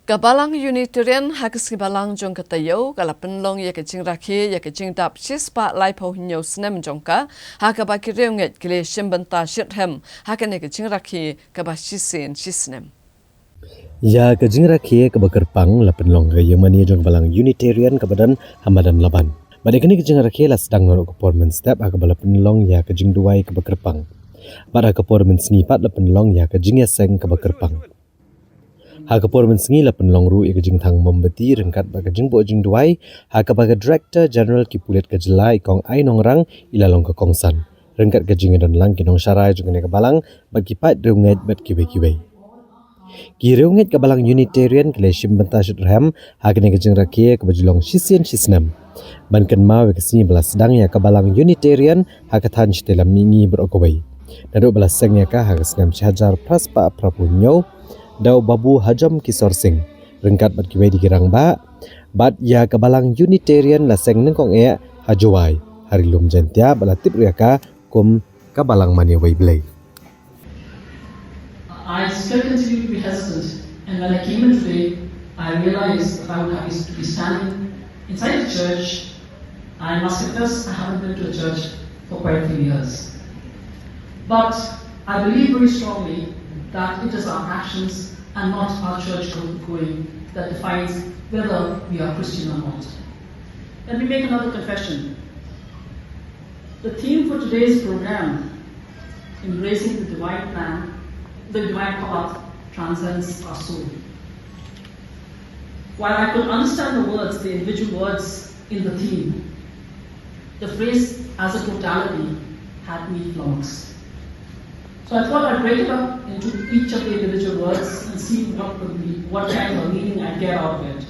Kabalang Unitarian hakas kabalang jong katayo kalapan long ya jingrakhe ya jingdap shispa lai po hinyo snem jongka hakaba ki riewngeit kile shimbanta shithem hakane jingrakhe kaba shisen shisnem ya jingrakhe kaba kerpang lapan long ga yamani jong kabalang Unitarian kabadan hamadan laban badekani jingrakhe la sedang noro performance step hakaba lapan long ya jingduai kaba kerpang bada performance ni pat lapan long ya jingyaseng kaba kerpang Hakapor mensengi lapan longru ika jing thang membeti rengkat baka jing bo jing duai hakapaka Director General Kipulet Kejelai kong ai nongrang ila long kongsan rengkat kejing dan lang kinong syarai jungane kabalang bagi pat riewngeit bat kiwe-kiwe ki riewngeit kabalang Unitarian kile shimbanta syutraham hakane kejing rakie kabajulong shisien shisnem bankan ma wekesini belas sedang ya kabalang Unitarian hakatan chtelam mingi berokowai daduk belas seng ya ka hakasngam syajar praspa prapunyo Dau babu hajam kisor sing rengkat bat kiwai dikirang ba bat ya kabalang Unitarian la seng nengkong e hajuai hari lum jentia balatip riaka kum kabalang mani wai blai I still continue to be hesitant, and when I came in today I realized that I would have to be standing inside the church. I must confess I haven't been to a church for quite a few years, but I believe very strongly that it is our actions and not our church going that defines whether we are Christian or not. Let me make another confession. The theme for today's program, embracing the divine plan, the divine path, transcends our soul. While I could understand the words, the individual words in the theme, the phrase as a totality had me flummoxed. So I thought I'd break it up into each of the individual words and see what kind of meaning I get out of it.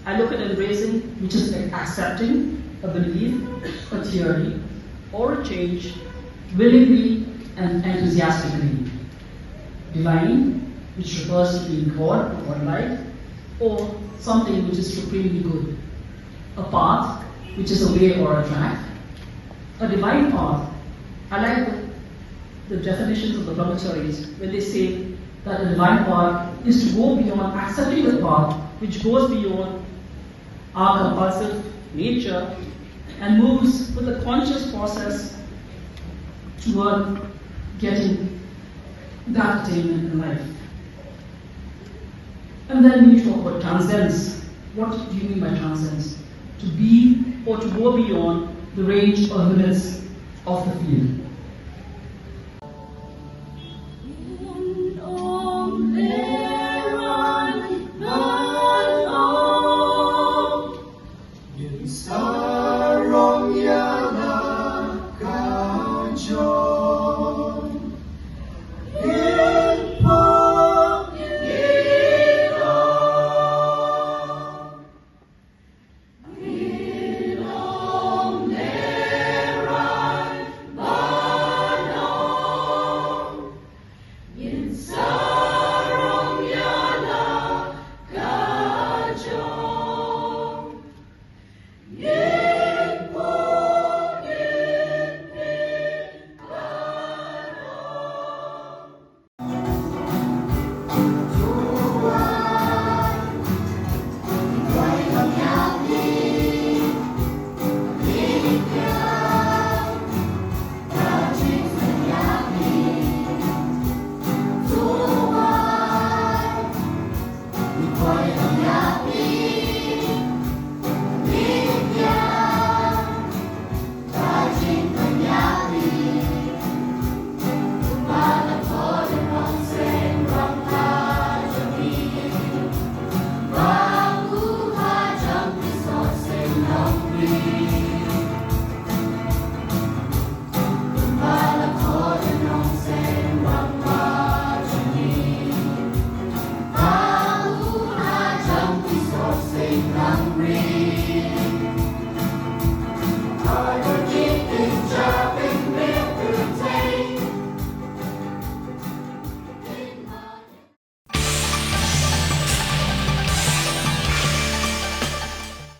I look at embracing, which is like accepting a belief, a theory, or a change willingly and enthusiastically. Divine, which refers to being God or godlike, or something which is supremely good. A path, which is a way or a track. A divine path. I like the definitions of the brahmacharis when they say that the divine path is to go beyond accepting the path which goes beyond our compulsive nature and moves with a conscious process toward getting that attainment in life. And then when you talk about transcends, what do you mean by transcends? To be or to go beyond the range or limits of the field.